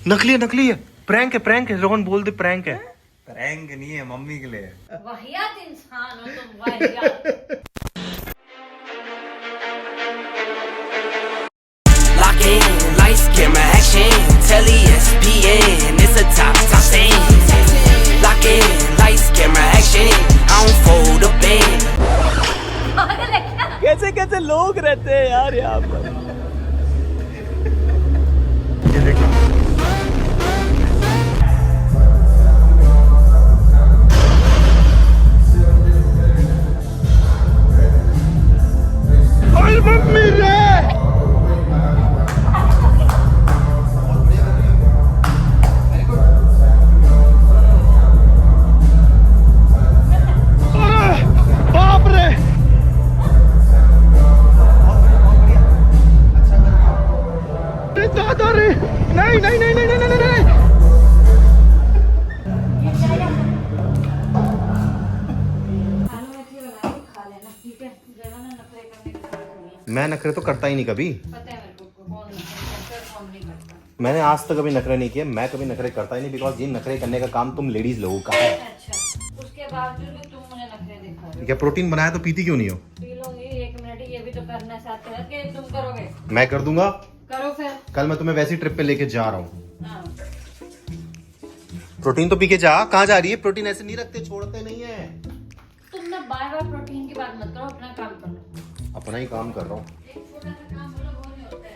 नकली है, नकली है, प्रैंक है रोहन, बोल दे प्रैंक है। प्रैंक नहीं है, मम्मी के लिए। वाहियात इंसान हो तुम, वाहियात। Lock in, lights, camera, action. Telly ESPN, it's a top scene. Lock in, lights, camera, action. I don't fold a band. पागल है क्या? कैसे कैसे लोग रहते हैं यार यहाँ पर। ये देखो मम्मी रे, बाप रे, दादा रे, नहीं नहीं नहीं नहीं नहीं नहीं नहीं। खा लेना, ठीक है? ज्यादा ना नखरे करने की जरूरत नहीं है। मैं नखरे तो करता ही नहीं कभी, पता है मेरे को कौन नखरे करता है, कौन नहीं करता। मैंने आज तक कभी नखरे नहीं किए, मैं कभी नखरे करता ही नहीं, बिकॉज ये नखरे करने का काम तुम लेडीज लोगों का है। अच्छा, उसके बावजूद भी तुम मुझे नखरे दिखा रहे हो। क्या प्रोटीन बनाया तो पीती क्यों नहीं हो? पी लोगी, 1 मिनट, ये भी तो करना साथ साथ के तुम करोगे। मैं कर दूंगा, करो फिर। कल मैं तुम्हें वैसी ट्रिप पे लेके जा रहा हूँ। हाँ। प्रोटीन तो पी के जा, कहाँ जा रही है? प्रोटीन ऐसे नहीं रखते, छोड़ते नहीं है। तुम ना बार बार प्रोटीन की बात मत करो, अपना काम करो। अपना ही काम कर रहा हूँ। एक छोटा सा काम बोलो, वो नहीं होता है।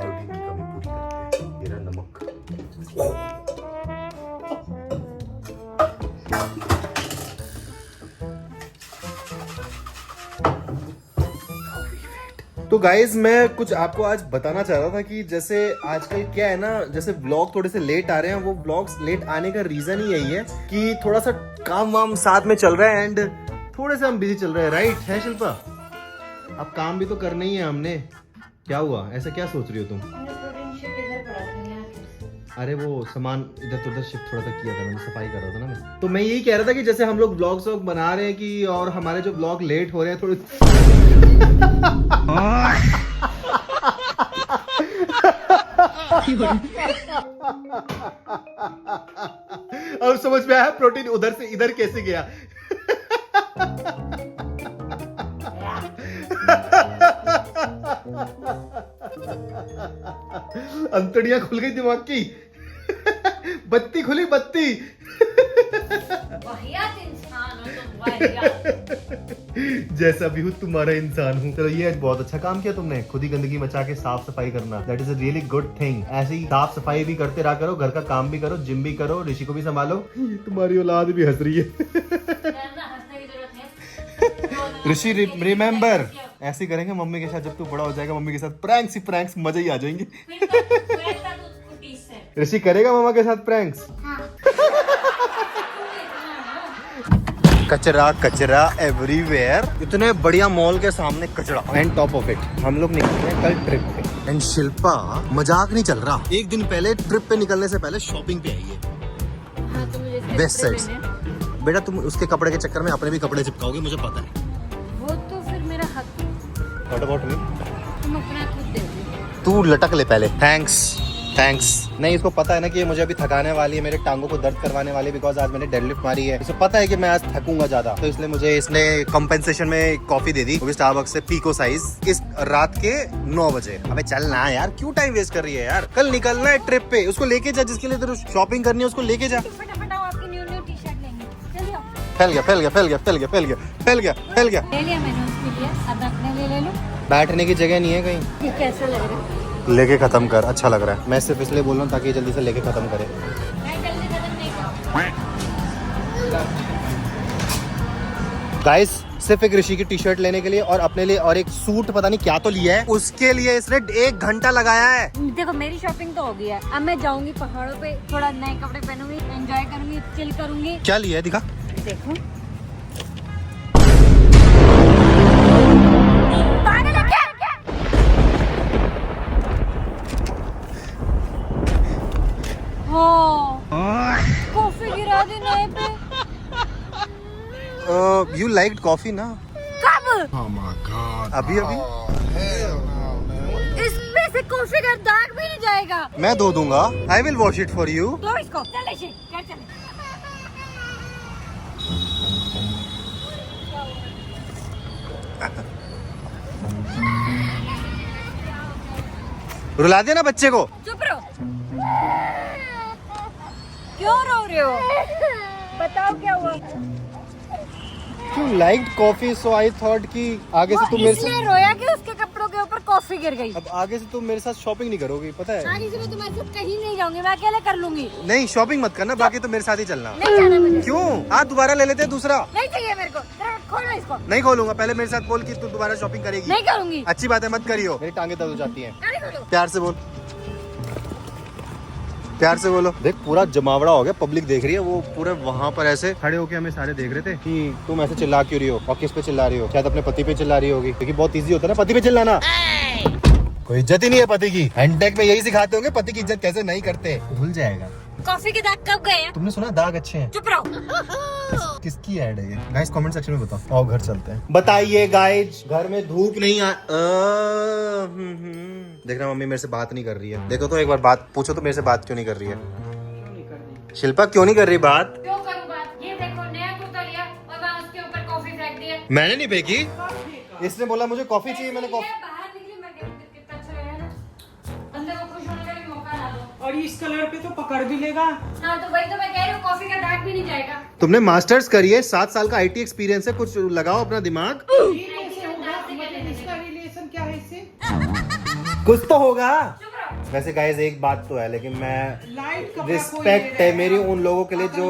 आयोडीन की कमी पूरी करते हैं। ये रहा नमक। तो गाइज मैं कुछ आपको आज बताना चाह रहा था कि जैसे आजकल क्या है ना, जैसे व्लॉग थोड़े से लेट आ रहे हैं, वो व्लॉग्स लेट आने का रीजन ही यही है कि थोड़ा सा काम वाम साथ में चल रहा है एंड थोड़े से हम बिजी चल रहे हैं, राइट है शिल्पा? अब काम भी तो करना ही है हमने। क्या हुआ, ऐसा क्या सोच रही हो तुम? मैंने प्रोटीन शेक इधर पड़ा था यहाँ। अरे वो सामान इधर तो उधर शिफ्ट थोड़ा सा किया था, मैंने सफाई कर रहा था ना मैं। तो मैं यही कह रहा था कि जैसे हम लोग व्लॉग्स बना रहे हैं कि, और हमारे जो व्लॉग लेट हो रहे हैं थोड़े अब समझ में आया प्रोटीन उधर से इधर कैसे गया। अंतड़ियां खुल गई दिमाग की। बत्ती खुली, बत्ती। वाहियात इंसान हो तुम, वाहियात। जैसा भी हूँ तुम्हारा इंसान हूँ। चलो ये बहुत अच्छा काम किया तुमने, खुद ही गंदगी मचा के साफ सफाई करना, that is a really good thing. ऐसे ही साफ सफाई भी करते रहा करो, घर का काम भी करो, जिम भी करो, ऋषि को भी संभालो। तुम्हारी औलाद भी हंस रही है। ना, हंसने की जरूरत नहीं। ऋषि रिमेम्बर, ऐसे करेंगे मम्मी के साथ, जब तू बड़ा हो जाएगा मम्मी के साथ प्रैंक्स ही प्रैंक्स, मजे ही आ जाएंगे। फिर तो ऐसा तो उसको 30 से। ऋषि करेगा मामा के साथ प्रैंक्स? कचरा कचरा एवरीवेयर, इतने बढ़िया मॉल के सामने कचरा, एंड टॉप ऑफ इट हम लोग निकले हैं कल ट्रिप पे। एंड शिल्पा मजाक नहीं चल रहा, एक दिन पहले ट्रिप पे निकलने से पहले शॉपिंग पे आई है। हाँ, तो मुझे इसके बेस्ट कपड़े सेट्स। लेने हैं। बेटा तुम उसके कपड़े के चक्कर में अपने भी कपड़े चिपकाओगे, मुझे पता है। वो तो फिर मेरा हक है। What about me? तुम अपना खुद दे दो। तू लटक ले पहले। Thanks thanks. नहीं, इसको पता है ना कि ये मुझे अभी थकाने वाली है, मेरे टांगों को दर्द करवाने वाली है, बिकॉज आज मैंने डेडलिफ्ट मारी है। इसे पता है कि मैं आज थकूंगा ज्यादा, तो इसलिए मुझे इसने कंपेंसेशन में कॉफी दे दी, वो भी स्टारबक्स से पीको साइज, इस रात के 9 बजे। अबे चल ना यार, क्यों टाइम वेस्ट कर रही है यार, कल निकलना है ट्रिप पे, उसको लेके जा, जिसके लिए तेरे शॉपिंग करनी है उसको लेके जा। फटाफट आओ, आपकी न्यू टी शर्ट लेंगे। चलिए आओ। फैल गया फैल गया फैल गया फैल गया फैल गया फैल गया फैल गया। ले लिया मैंने उसके लिए, अब अपने लिए ले लो। बैठने की जगह नहीं है कहीं। ये कैसे लग रहा है? लेके खत्म कर, अच्छा लग रहा है। मैं सिर्फ इसलिए बोल रहा हूँ ताकि ये जल्दी से लेके खत्म करे। मैं जल्दी खत्म नहीं करूँ। गाइस सिर्फ एक ऋषि की टी शर्ट लेने के लिए और अपने लिए और एक सूट पता नहीं क्या तो लिया है, उसके लिए इसने 1 घंटा लगाया है। देखो मेरी शॉपिंग तो हो गई है, अब मैं जाऊंगी पहाड़ों पे, थोड़ा नए कपड़े पहनूंगी, एंजॉय करूंगी, चिल करूंगी। क्या लिया है दिखा। देखो गिरा दी नए पे। यू लाइक्ड कॉफी ना? कब? अभी अभी इसमें से कॉफी का दाग भी नहीं जाएगा। मैं धो दूंगा। I will wash it for you. लो इसको, चले कर चले। रुला दिया ना बच्चे को। चुप रहो। क्यों रो रहे हो? बताओ क्या हुआ? You liked coffee so I thought कि आगे से तुम मेरे इसलिए साथ रोया कि उसके कपड़ों के ऊपर कॉफी गिर गई। अब आगे से तुम मेरे साथ शॉपिंग नहीं करोगी, पता है? आगे से मैं तुम्हारे साथ कहीं नहीं जाऊंगी, मैं अकेले कर लूंगी। नहीं शॉपिंग मत करना, बाकी तो मेरे साथ ही चलना। नहीं जाना मुझे। क्यों? आज दोबारा ले लेते हैं दूसरा। नहीं चाहिए मेरे को। जरा खोलो इसको। नहीं खोलूंगा, पहले मेरे साथ बोल कि तू दोबारा शॉपिंग करेगी। नहीं करूंगी। अच्छी बात है, मत करियो, मेरी टांगे दर्द हो जाती हैं। अरे खोलो। प्यार से बोल, प्यार से बोलो। देख पूरा जमावड़ा हो गया, पब्लिक देख रही है। वो पूरे वहाँ पर ऐसे खड़े होके हमें सारे देख रहे थे कि तुम ऐसे चिल्ला क्यों रही हो और किस पे चिल्ला रही हो। शायद अपने पति पे चिल्ला रही होगी, क्योंकि बहुत इजी होता है ना पति पे चिल्लाना। कोई इज्जत ही नहीं है पति की। हैंडटेक में यही सिखाते होंगे पति की इज्जत कैसे नहीं करते। भूल जाएगा। कॉफी के दाग कब गए हैं? तुमने सुना दाग अच्छे हैं? चुप रहो। किसकी ऐड है ये? गाइस कमेंट सेक्शन में बताओ। आओ घर चलते हैं। बताइए गाइस, घर में धूप नहीं आ देखना मम्मी मेरे से बात नहीं कर रही है। देखो तो एक बार बात पूछो तो मेरे से बात क्यों नहीं कर रही है? शिल्पा क्यों नहीं कर रही बात? क्यों करूं बात? ये देखो नया कुर्ता लिया और वहाँ उसके ऊपर कॉफी फेंक दिया। मैंने नहीं फेंकी, इसने बोला मुझे कॉफी चाहिए, मैंने कॉफी। बाहर निकली, मैं कितना अच्छा लगा ना। अंदर को खुश होने का भी मौका ना दो। और इस कलर पे तो पकड़ भी लेगा। हाँ तो वही तो मैं कह रही हूँ, कॉफी का दाग भी नहीं जाएगा। तुमने मास्टर्स करी है, 7 साल का IT एक्सपीरियंस है, कुछ लगाओ अपना दिमाग। इसका रिलेशन क्या है इससे? कुछ तो होगा। चुप रहो। वैसे गाइस एक बात तो है, लेकिन मैं लाइट कपड़ा रिस्पेक्ट है मेरी उन लोगों के लिए जो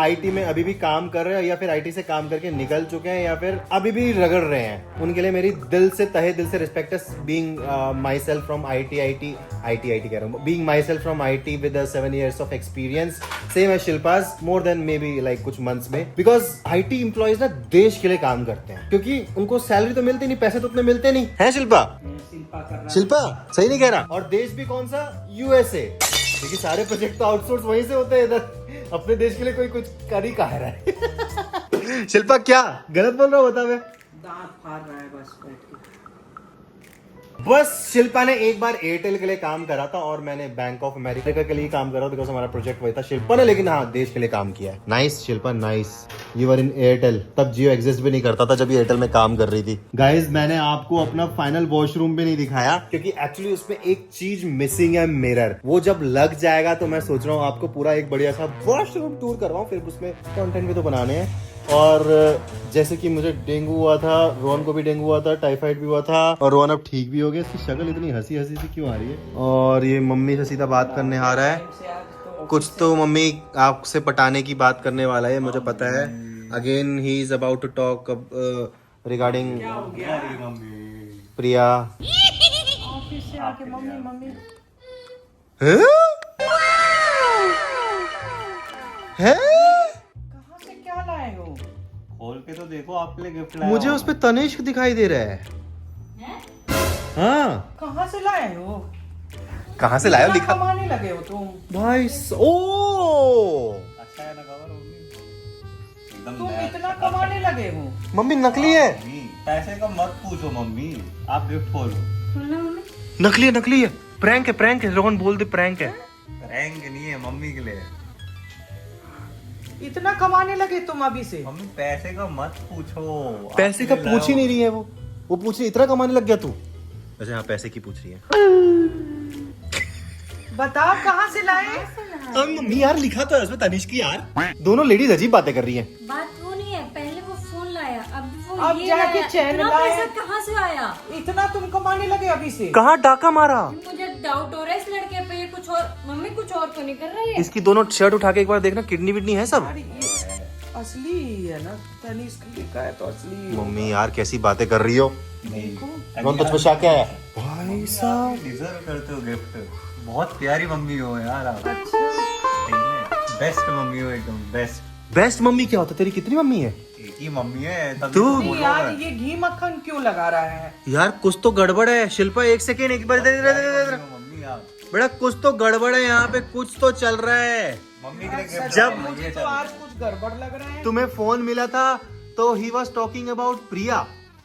IT में अभी भी काम कर रहे हैं या फिर IT से काम करके निकल चुके हैं या फिर अभी भी रगड़ रहे हैं। उनके लिए मेरी दिल से तहे दिल से रिस्पेक्ट है। Being myself from IT कह रहा हूँ, being myself from IT with 7 years of experience, same age Shilpa's, more than maybe like कुछ मंथ्स में। बिकॉज IT एम्प्लॉइज ना देश के लिए काम करते हैं, क्योंकि उनको सैलरी तो मिलती नहीं, पैसे तो उतने मिलते नहीं है। शिल्पा शिल्पा सही नहीं कह रहा। और देश भी कौन सा? USA, क्योंकि सारे प्रोजेक्ट तो आउटसोर्स वहीं से होते हैं। इधर अपने देश के लिए कोई कुछ कर ही कहा रहा है। शिल्पा क्या गलत बोल रहा हूँ बता। मैं दांत फाड़ रहा है बस बैठ के। बस शिल्पा ने एक बार एयरटेल के लिए काम करा था और मैंने बैंक ऑफ अमेरिका के लिए काम करा, बिकॉज हमारा प्रोजेक्ट वही था। शिल्पा ने लेकिन हाँ देश के लिए काम किया है। Nice Shilpa, nice. You were in Airtel, तब जियो एग्जिस्ट भी नहीं करता था जब ये एयरटेल में काम कर रही थी। गाइज मैंने आपको अपना फाइनल वॉशरूम भी नहीं दिखाया, क्योंकि एक्चुअली उसमें एक चीज मिसिंग है, मिरर। वो जब लग जाएगा तो मैं सोच रहा हूँ आपको पूरा एक बढ़िया सा वॉशरूम टूर करवाऊं, फिर उसमें कंटेंट भी तो बनाने हैं। और जैसे कि मुझे डेंगू हुआ था, रोहन को भी डेंगू हुआ था, टाइफाइड भी हुआ था, और रोहन अब ठीक भी हो गया। इसकी शक्ल इतनी हंसी हंसी सी क्यों आ रही है? और ये मम्मी से सीधा बात करने आ रहा है। कुछ तो मम्मी आपसे पटाने की बात करने वाला है, मुझे पता है। Again he is about to talk regarding Priya. Office से आके मम्मी मम्मी है? कहाँ से क्या लाए हो? खोल के तो देखो, आपके लिए गिफ्ट लाया मुझे हूँ। उस पे तनिष्क दिखाई दे रहा है। हाँ कहाँ से लाए हो? कहाँ से लाया? इतना लिखा कमाने लगे हो तुम। भाई ओ अच्छा है ना कवर होगी एकदम तुम नया। इतना कमाने लगे हो। मम्मी नकली है। मम्मी, पैसे का मत पूछो मम्मी, आप गिफ्ट खोलो। नकली है, नकली है। प्रैंक है, प्रैंक है। रोहन बोल दे प्रैंक है। रैंक नहीं है, मम्मी के लिए। इतना कमाने लगे तुम अभी से। मम्मी पैसे का मत पूछो। पैसे का आपके लिए पूछ ही लाया नहीं रही है वो पूछ रही इतना कमाने लग गया तू। वैसे हाँ पैसे की पूछ रही है। बताओ कहाँ से लाए? मम्मी यार लिखा तो है उसमें तनिष्क यार। दोनों लेडीज अजीब बातें कर रही हैं। बात वो नहीं है, पहले वो फोन लाया, अब वो अब ये जाके लाया। चैन इतना लाया। पैसा कहाँ से आया? इतना तुम कमाने लगे अभी से। कहाँ डाका मारा? मुझे डाउट हो रहा है इस लड़के पे। ये कुछ और, मम्मी कुछ और तो नहीं कर रही है? इसकी दोनों शर्ट उठा के एक बार देखना, किडनी विडनी है सब। अरे ये असली है ना, तनिष्क लिखा है तो असली। मम्मी यार कैसी बातें कर रही हो? नहीं, रोहन तुझ पे शक है? भाई साहब डिजर्व करते हो गिफ्ट। बहुत प्यारी मम्मी हो यार आप। अच्छा बेस्ट मम्मी हो, एकदम बेस्ट। बेस्ट मम्मी क्या होता है? तेरी कितनी मम्मी है? एक ही मम्मी है तभी तू? तो नहीं बोलो यार, मैं। ये घी मक्खन क्यों लगा रहा है? यार कुछ तो गड़बड़ है। शिल्पा एक सेकेंड, एक बार दे मम्मी आप। बेटा कुछ तो गड़बड़ है यहाँ पे, कुछ तो चल रहा है। मम्मी के लिए गिफ्ट जब मुझे तो आज कुछ गड़बड़ लग रहा है। तुम्हें फोन मिला था तो he was talking about Priya.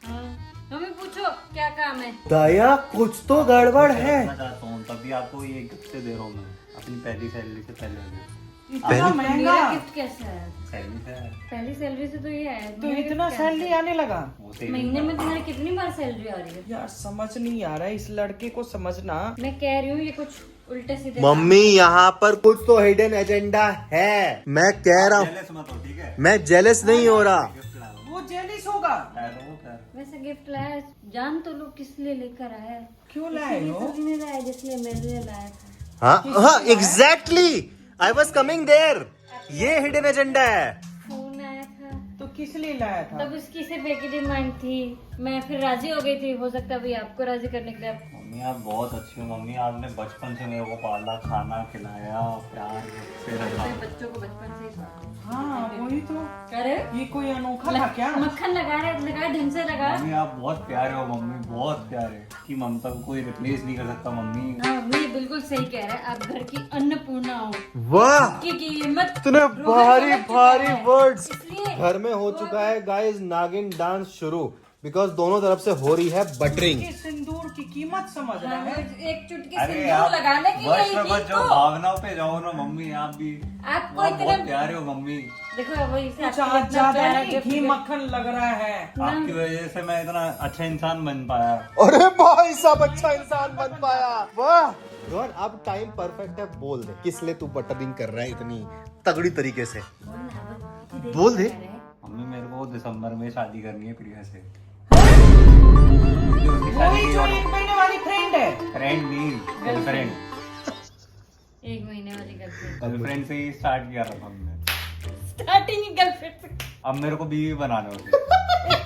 Mummy पूछो क्या काम है। दया कुछ तो गड़बड़ है। चाहता हूँ तभी आपको ये गिफ्ट दे रहा हूँ मैं अपनी पहली सैलरी से पहले। इतना महंगा। मेरा गिफ्ट कैसा है? सैलरी से है। पहली सैलरी से तो ये है। तो मेरा इतना gift क्या है? सैलरी आने लगा। वो saving महीने में तुम्हारी कितनी बार सैलरी आ रही है? यार समझ नहीं आ रहा है, इस लड़के को समझना। मैं कह रही हूँ ये कुछ उल्टे सीधे मम्मी यहाँ पर कुछ तो हिडन एजेंडा है। मैं कह रहा हूँ, jealous मत हो, ठीक है? मैं जेलस नहीं हो रहा। गिफ्ट ला लो। वो जेलिस होगा। है तो वो प्यार। वैसे गिफ्ट लाया जान तो लो किस लिए लेकर आया है। क्यों लाए हो? इसलिए नहीं लाया जिसलिए मेरे लिए लाया था। हाँ हाँ exactly, I was coming there. ये हिडन एजेंडा है। फोन आया था तो किस लिए लाया था? तब उसकी सिर्फ एक ही डिमांड थी, मैं फिर राजी हो गई थी। हो सकता है अभी आपको राजी करने के लिए मम्मी आप बहुत अच्छी हो मम्मी, आपने बचपन से मेरे को पाला, खाना खिलाया, प्यार से रखा। बच्चों को बचपन से ही पालते हैं। हाँ वही तो। अरे ये कोई अनोखा था क्या? मक्खन लगा ढंग से लगा। मम्मी आप बहुत प्यारे हो मम्मी, बहुत प्यारे कि ममता को कोई रिप्लेस नहीं कर सकता मम्मी। हाँ ये बिल्कुल सही कह रहा है, आप घर की अन्नपूर्णा हो। वाह, की कीमत इतने भारी भारी वर्ड्स। इसलिए घर में हो चुका है गाइस नागिन डांस शुरू, बिकॉज दोनों तरफ से हो रही है बटरिंग। ये सिंदूर की कीमत समझ रहा है। एक चुटकी अरे सिंदूर आप लगाने की बस यही में थी बस जाओ, तो। भावनाओं पे जाओ ना मम्मी। आप भी आपको आप इतने बहुत प्यारे हो मम्मी। देखो वही से कुछ आपको आज इतना ज्यादा प्यारा नहीं, gift घी दिया। मक्खन लग रहा है। आपकी वजह से मैं इतना अच्छा इंसान बन पाया। अरे भाई साहब अच्छा इंसान बन पाया। वाह रोहन, अब टाइम परफेक्ट है, बोल दे किस लिए तू बटरिंग कर रहा है इतनी तगड़ी तरीके से। बोल दे। मम्मी मेरे को दिसंबर में शादी करनी है प्रिया से। वही जो 1 महीने वाली फ्रेंड है। फ्रेंड नहीं, गर्लफ्रेंड। एक महीने वाली गर्लफ्रेंड, गर्लफ्रेंड से ही स्टार्ट किया था हमने। स्टार्टिंग ही गर्लफ्रेंड से। अब मेरे को बीवी बनाना होती।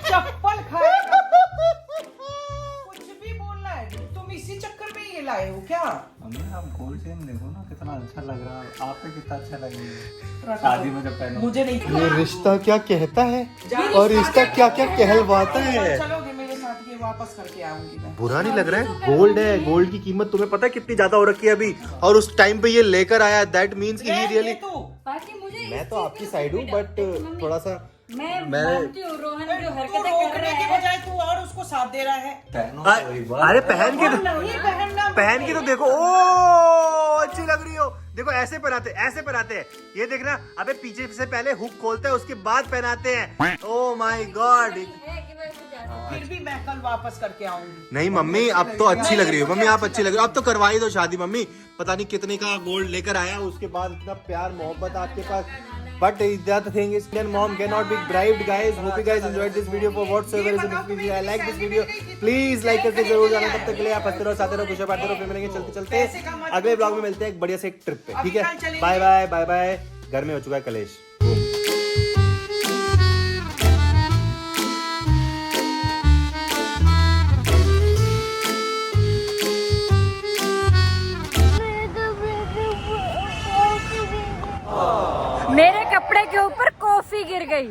चप्पल खाएगा। कुछ भी बोलना है, तुम इसी चक्कर में ये लाए हो क्या? मम्मी आप गोल्ड चेन देखो ना कितना अच्छा लग रहा है। आप पे कितना अच्छा लगेगा शादी में जब पहनो। मुझे नहीं। ये रिश्ता क्या कहता है और रिश्ता क्या क्या कहलवाता है। चलोगे मेरे साथ, ये वापस करके आऊंगी मैं। बुरा नहीं लग रहा है? गोल्ड है, गोल्ड की कीमत तुम्हें पता है कितनी ज्यादा हो रखी है अभी, और उस टाइम पे ये लेकर आया, दैट मीन्स कि ही ये रियली। तू बाकी मुझे मैं तो आपकी साइड हूँ, बट थोड़ा सा मैं मैं- मानती हूँ रोहन जो तू हरकतें कर रोकने रहा की है। बजाय तू और उसको साथ दे रहा है। पहनो तो एक बार। अरे पहन के नहीं पहनना। पहन के तो देखो, ओ अच्छी लग रही हो। देखो ऐसे पहनाते, ऐसे पहनाते हैं। ये देखना, अबे पीछे से पहले हुक खोलते हैं, उसके बाद पहनाते हैं। Oh my God. है कि मैं कुछ ज्यादा- फिर भी मैं कल वापस करके आऊंगी। नहीं मम्मी अब तो अच्छी लग रही हो। मम्मी आप अच्छी लग रही हो, अब तो करवा ही दो शादी। मम्मी पता नहीं कितने का गोल्ड लेकर आया, उसके बाद इतना प्यार मोहब्बत आपके पास। But the thing is, Indian mom cannot be bribed, guys. Hope you guys enjoyed this video. For whatsoever reason, if you like this video, please like करके जरूर जाना। तब तक के लिए आप हंसते रहो, साथ रहो, खुश बात रहो। फिर मिलेंगे चलते चलते अगले ब्लॉग में मिलते हैं एक बढ़िया से एक ट्रिप पे, ठीक है? Bye bye bye bye. घर में हो चुका है कलेश। मेरे कपड़े के ऊपर कॉफी गिर गई।